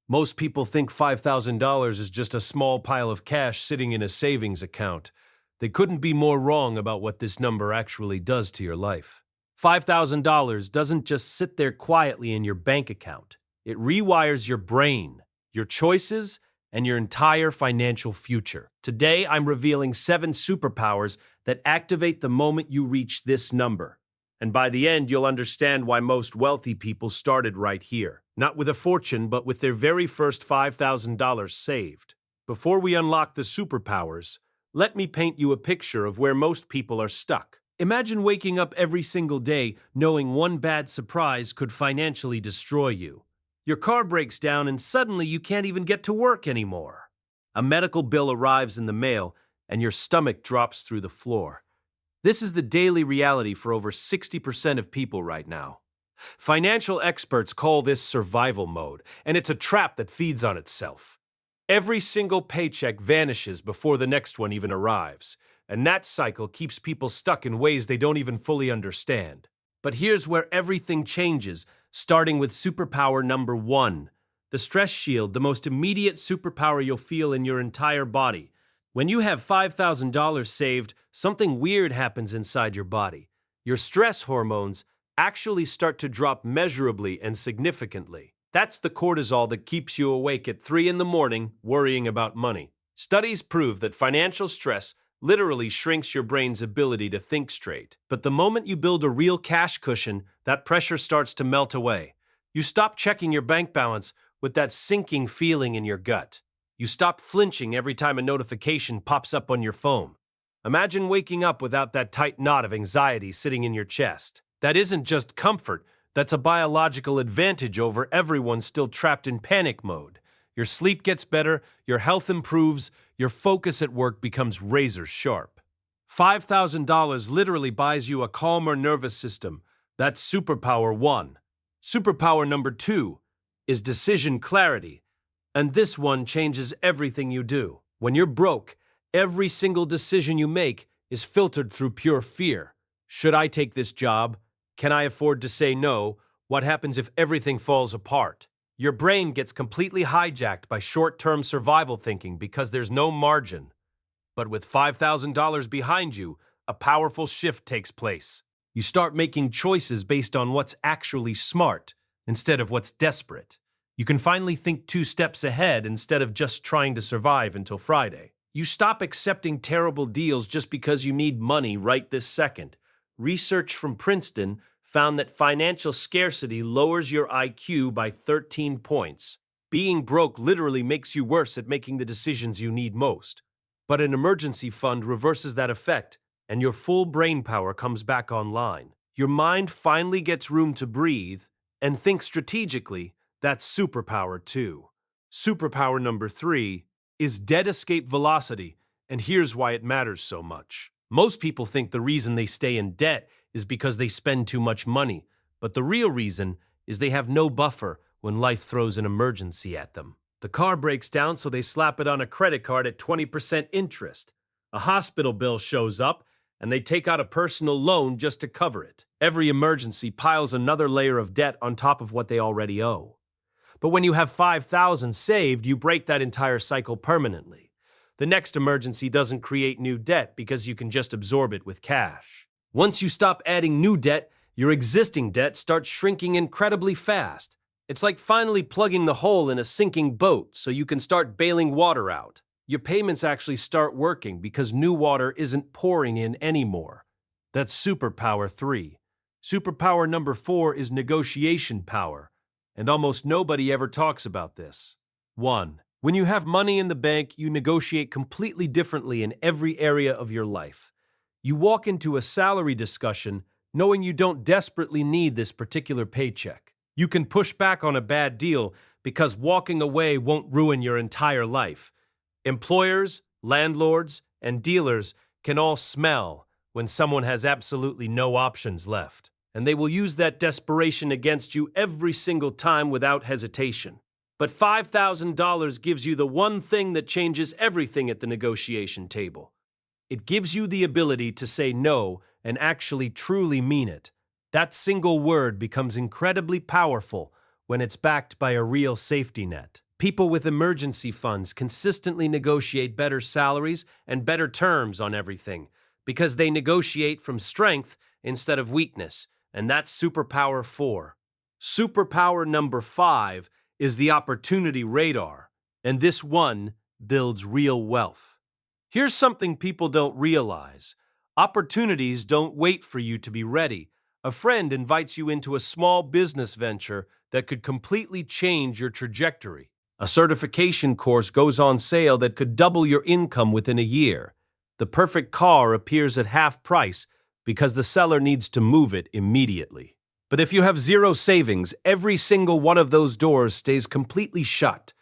Most people think $5,000 is just a small pile of cash sitting in a savings account. They couldn't be more wrong about what this number actually does to your life. $5,000 doesn't just sit there quietly in your bank account. It rewires your brain, your choices, and your entire financial future. Today, I'm revealing 7 superpowers that activate the moment you reach this number. And by the end, you'll understand why most wealthy people started right here. Not with a fortune, but with their very first $5,000 saved. Before we unlock the superpowers, let me paint you a picture of where most people are stuck. Imagine waking up every single day knowing one bad surprise could financially destroy you. Your car breaks down and suddenly you can't even get to work anymore. A medical bill arrives in the mail and your stomach drops through the floor. This is the daily reality for over 60% of people right now. Financial experts call this survival mode, and it's a trap that feeds on itself. Every single paycheck vanishes before the next one even arrives, and that cycle keeps people stuck in ways they don't even fully understand. But here's where everything changes, starting with superpower number 1, the stress shield, the most immediate superpower you'll feel in your entire body. When you have $5,000 saved, something weird happens inside your body. Your stress hormones actually start to drop measurably and significantly. That's the cortisol that keeps you awake at 3 in the morning worrying about money. Studies prove that financial stress literally shrinks your brain's ability to think straight. But the moment you build a real cash cushion, that pressure starts to melt away. You stop checking your bank balance with that sinking feeling in your gut. You stop flinching every time a notification pops up on your phone. Imagine waking up without that tight knot of anxiety sitting in your chest. That isn't just comfort, that's a biological advantage over everyone still trapped in panic mode. Your sleep gets better, your health improves, your focus at work becomes razor sharp. $5,000 literally buys you a calmer nervous system. That's superpower 1. Superpower number 2 is decision clarity. And this one changes everything you do. When you're broke, every single decision you make is filtered through pure fear. Should I take this job? Can I afford to say no? What happens if everything falls apart? Your brain gets completely hijacked by short-term survival thinking because there's no margin. But with $5,000 behind you, a powerful shift takes place. You start making choices based on what's actually smart instead of what's desperate. You can finally think 2 steps ahead instead of just trying to survive until Friday. You stop accepting terrible deals just because you need money right this second. Research from Princeton found that financial scarcity lowers your IQ by 13 points. Being broke literally makes you worse at making the decisions you need most. But an emergency fund reverses that effect, and your full brain power comes back online. Your mind finally gets room to breathe and think strategically. That's superpower 2. Superpower number 3 is debt escape velocity, and here's why it matters so much. Most people think the reason they stay in debt is because they spend too much money, but the real reason is they have no buffer when life throws an emergency at them. The car breaks down, so they slap it on a credit card at 20% interest. A hospital bill shows up, and they take out a personal loan just to cover it. Every emergency piles another layer of debt on top of what they already owe. But when you have $5,000 saved, you break that entire cycle permanently. The next emergency doesn't create new debt because you can just absorb it with cash. Once you stop adding new debt, your existing debt starts shrinking incredibly fast. It's like finally plugging the hole in a sinking boat so you can start bailing water out. Your payments actually start working because new water isn't pouring in anymore. That's superpower 3. Superpower number 4 is negotiation power. And almost nobody ever talks about this. 1. When you have money in the bank, you negotiate completely differently in every area of your life. You walk into a salary discussion knowing you don't desperately need this particular paycheck. You can push back on a bad deal because walking away won't ruin your entire life. Employers, landlords, and dealers can all smell when someone has absolutely no options left. And they will use that desperation against you every single time without hesitation. But $5,000 gives you the one thing that changes everything at the negotiation table. It gives you the ability to say no and actually truly mean it. That single word becomes incredibly powerful when it's backed by a real safety net. People with emergency funds consistently negotiate better salaries and better terms on everything because they negotiate from strength instead of weakness, and that's superpower 4. Superpower number 5 is the opportunity radar, and this one builds real wealth. Here's something people don't realize. Opportunities don't wait for you to be ready. A friend invites you into a small business venture that could completely change your trajectory. A certification course goes on sale that could double your income within a year. The perfect car appears at half price because the seller needs to move it immediately. But if you have zero savings, every single one of those doors stays completely shut.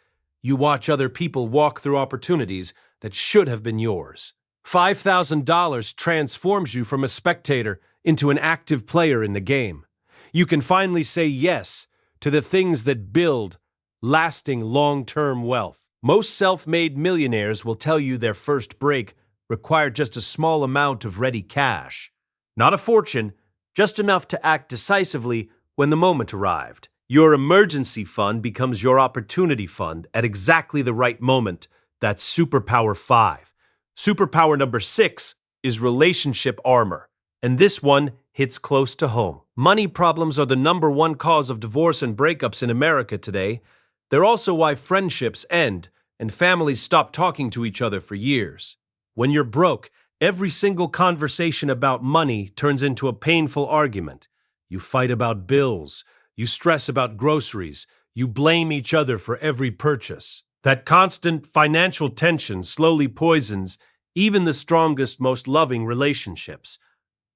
You watch other people walk through opportunities that should have been yours. $5,000 transforms you from a spectator into an active player in the game. You can finally say yes to the things that build lasting long-term wealth. Most self-made millionaires will tell you their first break required just a small amount of ready cash. Not a fortune, just enough to act decisively when the moment arrived. Your emergency fund becomes your opportunity fund at exactly the right moment. That's superpower 5. Superpower number 6 is relationship armor, and this one hits close to home. Money problems are the number one cause of divorce and breakups in America today. They're also why friendships end and families stop talking to each other for years. When you're broke, every single conversation about money turns into a painful argument. You fight about bills, you stress about groceries, you blame each other for every purchase. That constant financial tension slowly poisons even the strongest, most loving relationships.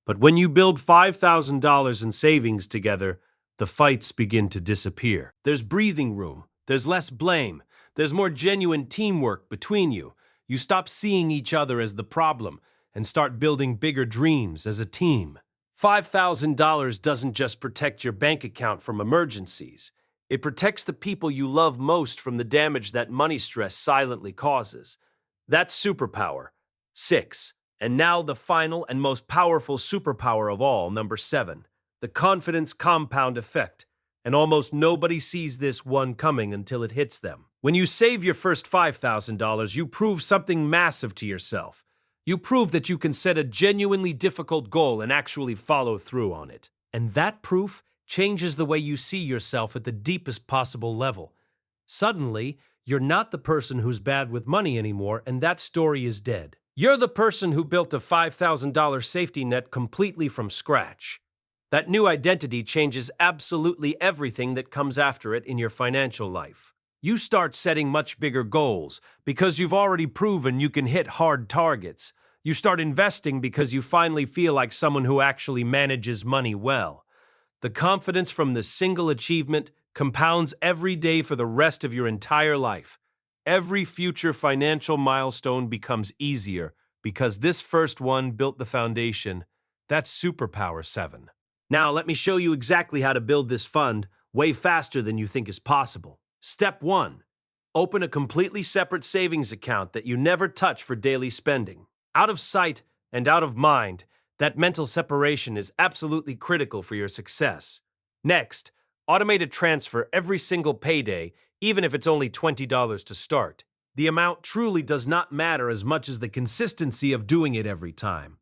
But when you build $5,000 in savings together, the fights begin to disappear. There's breathing room. There's less blame. There's more genuine teamwork between you. You stop seeing each other as the problem and start building bigger dreams as a team. $5,000 doesn't just protect your bank account from emergencies. It protects the people you love most from the damage that money stress silently causes. That's superpower 6. And now the final and most powerful superpower of all, number 7, the confidence compound effect. And almost nobody sees this one coming until it hits them. When you save your first $5,000, you prove something massive to yourself. You prove that you can set a genuinely difficult goal and actually follow through on it. And that proof changes the way you see yourself at the deepest possible level. Suddenly, you're not the person who's bad with money anymore, and that story is dead. You're the person who built a $5,000 safety net completely from scratch. That new identity changes absolutely everything that comes after it in your financial life. You start setting much bigger goals because you've already proven you can hit hard targets. You start investing because you finally feel like someone who actually manages money well. The confidence from this single achievement compounds every day for the rest of your entire life. Every future financial milestone becomes easier because this first one built the foundation. That's superpower 7. Now, let me show you exactly how to build this fund way faster than you think is possible. Step 1. Open a completely separate savings account that you never touch for daily spending. Out of sight and out of mind, that mental separation is absolutely critical for your success. Next, automate a transfer every single payday, even if it's only $20 to start. The amount truly does not matter as much as the consistency of doing it every time.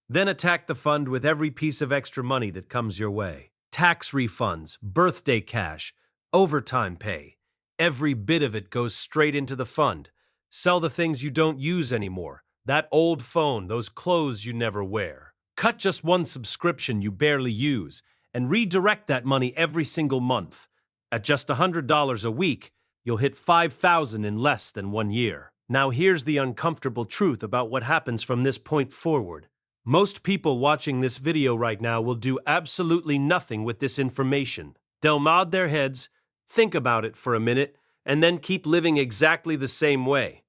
Then attack the fund with every piece of extra money that comes your way. Tax refunds, birthday cash, overtime pay. Every bit of it goes straight into the fund. Sell the things you don't use anymore. That old phone, those clothes you never wear. Cut just one subscription you barely use and redirect that money every single month. At just $100 a week, you'll hit $5,000 in less than 1 year. Now here's the uncomfortable truth about what happens from this point forward. Most people watching this video right now will do absolutely nothing with this information. They'll nod their heads, think about it for a minute, and then keep living exactly the same way.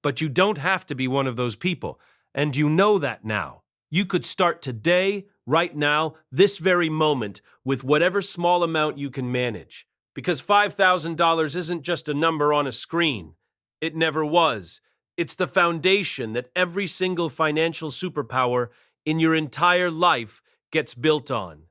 But you don't have to be one of those people, and you know that now. You could start today, right now, this very moment, with whatever small amount you can manage. Because $5,000 isn't just a number on a screen. It never was. It's the foundation that every single financial superpower in your entire life gets built on.